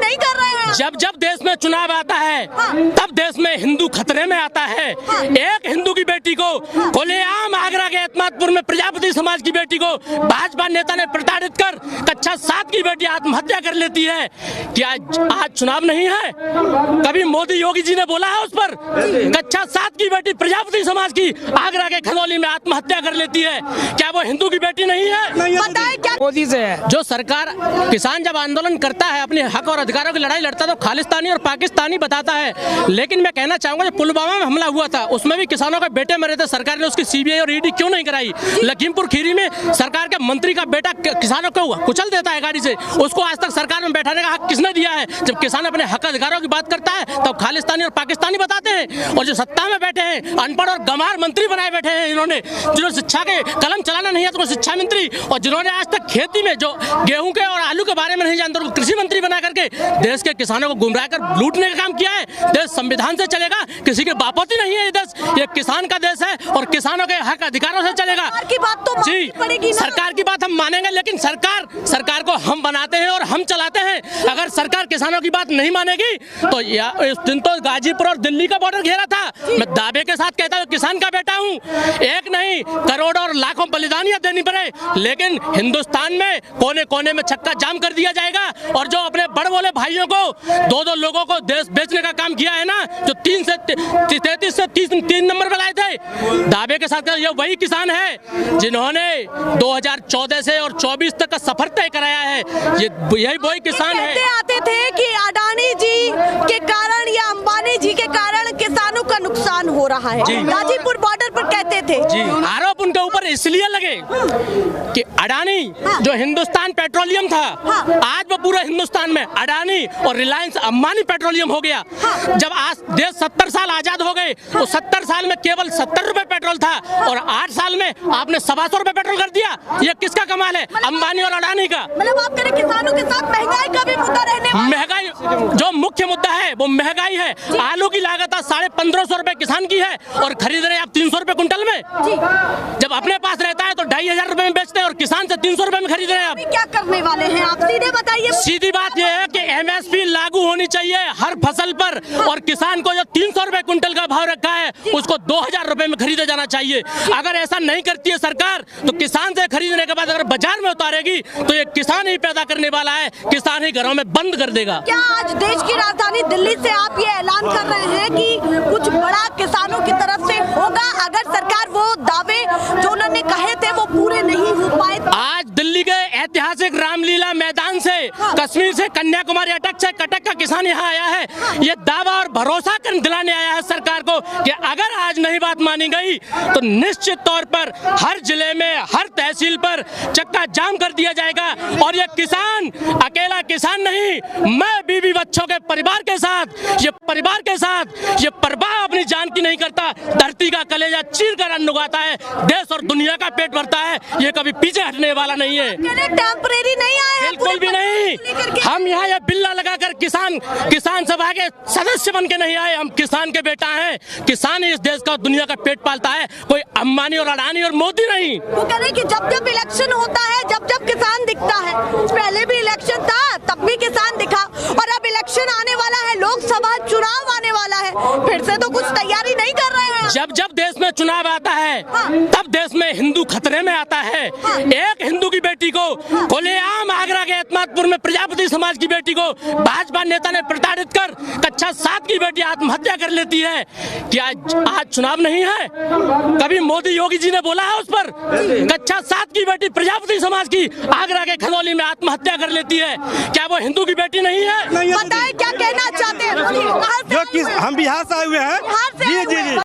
नहीं कर रहे हैं। जब जब देश में चुनाव आता है तब देश में हिंदू खतरे में आता है। एक हिंदू की बेटी को खुलेआम आगरा के एतमादपुर में प्रजापति समाज की बेटी को भाजपा नेता ने प्रताड़ित कर कक्षा 7 की बेटी आत्महत्या कर लेती है। क्या आज चुनाव नहीं है? कभी मोदी योगी जी ने बोला है उस पर? कक्षा 7 की बेटी प्रजापति समाज की आगरा के खनौली में आत्महत्या कर लेती है। क्या वो हिंदू की बेटी नहीं है? बताएं क्या मोदी से है। जो सरकार किसान जब आंदोलन करता है, अपने हक और अधिकारों की लड़ाई लड़ता है तो खालिस्तानी और पाकिस्तानी बताता है। लेकिन मैं कहना चाहूंगा जो पुलवामा में हमला हुआ था उसमें भी किसानों के बेटे मरे थे, सरकार ने उसकी सीबीआई और ईडी क्यों नहीं कराई? लखीमपुर खीरी में सरकार के मंत्री का बेटा किसानों को कुचल देता है गाड़ी से, उसको आज तक सरकार में बैठाने का हक किसने दिया है? जब किसान अपने हक अधिकारों की बात करता है तब खालिस्तानी और पाकिस्तानी बताते हैं। और जो सत्ता में बैठे हैं अनपढ़ और गंवार मंत्री बनाए बैठे हैं इन्होंने, जिन्होंने शिक्षा के कलम चलाना नहीं है तो शिक्षा मंत्री, और जिन्होंने आज तक खेती में जो गेहूं के और आलू के बारे में नहीं जानते उनको कृषि मंत्री बना करके देश के किसानों को गुमराह कर लूटने का काम किया है। देश संविधान से चलेगा, किसी के बापोती नहीं है ये देश, ये किसान का देश है और किसानों के हक अधिकारों से चलेगा। सरकार की बात तो माननी पड़ेगी ना। सरकार की बात हम मानेंगे, लेकिन सरकार को हम बनाते हैं और हम चलाते हैं। अगर सरकार किसानों की बात नहीं मानेगी तो इस दिन तो गाजीपुर और दिल्ली का बॉर्डर घेरा था। मैं दावे के साथ कहता हूँ किसान का बेटा हूँ, एक नहीं करोड़ों और लाखों बलिदानियां देनी पड़े, लेकिन हिंदुस्तान में कोने कोने में छक्का जाम कर दिया जाएगा। और जो अपने बड़ बोले भाइयों को दो लोगों को देश बेचने का काम किया है ना, जो 3 से 33 से 3 नंबर पर आए थे, दावे के साथ ये वही किसान है जिन्होंने 2014 से और 24 तक का सफर तय कराया है। यही वही किसान है। कहते आते थे कि अडानी जी के कारण या अंबानी जी के कारण किसानों का नुकसान हो रहा है, गाजीपुर बॉर्डर पर कहते थे। आरोप उनके ऊपर इसलिए लगे कि अडानी जो हिंदुस्तान पेट्रोलियम था, आज वो पूरे हिंदुस्तान में अडानी और रिलायंस अंबानी पेट्रोलियम हो गया। जब आज देश 70 साल आजाद हो गए तो 70 साल में केवल 70 रुपए पेट्रोल था और 8 साल में आपने 125 रुपए पेट्रोल कर दिया। ये किसका कमाल है? अंबानी और अडानी का। मतलब आप कह रहे किसानों के साथ महंगाई का भी मुद्दा रहने वाला है। महंगाई जो मुख्य मुद्दा है वो महंगाई है। आलू की लागत 1550 रुपए किसान की है और खरीद रहे आप 300 रुपए कुंटल में। जब अपने पास रहता है तो 2500 रुपए में बेचते हैं और किसान से 300 रुपए में खरीद रहे हैं। आप क्या करने वाले हैं आप सीधे बताइए। सीधी बात यह है कि एमएसपी लागू होनी चाहिए हर फसल पर, और किसान को जो 300 रुपए कुंटल का भाव रखा है उसको 2000 रुपए में खरीदा जाना चाहिए। अगर ऐसा नहीं करती है सरकार तो किसान से खरीदने के बाद अगर बाजार में उतारेगी तो ये किसान ही पैदा करने वाला है, किसान ही घरों में बंद कर देगा। क्या आज देश की राजधानी दिल्ली से आप ये ऐलान कर रहे हैं कि कुछ बड़ा किसानों की तरफ से होगा अगर सरकार वो दावे जो उन्होंने कहे थे वो पूरे नहीं हो पाए? आज दिल्ली के ऐतिहासिक रामलीला मैदान से कश्मीर से कन्याकुमारी कटक का किसान यहाँ आया है। ये दावा और भरोसा कर दिलाने आया है सरकार को कि अगर आज नहीं बात मानी गई तो निश्चित तौर पर हर जिले में हर तहसील पर चक्का जाम कर दिया जाएगा। और ये किसान अकेला किसान नहीं, मैं बीवी बच्चों के परिवार के साथ ये परवाह अपनी जान की नहीं करता, धरती का कलेजा चीर कर अन्न उगाता है, देश और दुनिया का पेट भरता है, ये कभी पीछे हटने वाला नहीं है। टेम्परेरी नहीं आए, बिल्कुल भी नहीं। हम यहाँ ये बिल्ला लगाकर किसान सभा के सदस्य बन के नहीं आए, हम किसान के बेटा हैं। किसान ही इस देश का दुनिया का पेट पालता है, कोई अंबानी और अडानी और मोदी नहीं। वो कह रहे कि जब इलेक्शन होता है जब किसान दिखता है, पहले भी इलेक्शन था तब भी किसान दिखा और अब इलेक्शन आने वाला है, लोकसभा चुनाव आने वाला है, फिर से तो कुछ तैयारी नहीं कर रहे हैं। जब देश में चुनाव आता है तब देश में हिंदू खतरे में आता है। एक हिंदू की बेटी को खुलेआम आगरा के एतमादपुर में प्रजापति समाज की बेटी को भाजपा नेता ने प्रताड़ित कर कक्षा 7 की बेटी आत्महत्या कर लेती है। क्या आज चुनाव नहीं है? कभी मोदी योगी जी ने बोला है उस पर? कक्षा 7 की बेटी प्रजापति समाज की आगरा के खनौली में आत्महत्या कर लेती है। क्या वो हिंदू की बेटी नहीं है? बताएं क्या कहना चाहते हैं? हम बिहार से आए हुए हैं।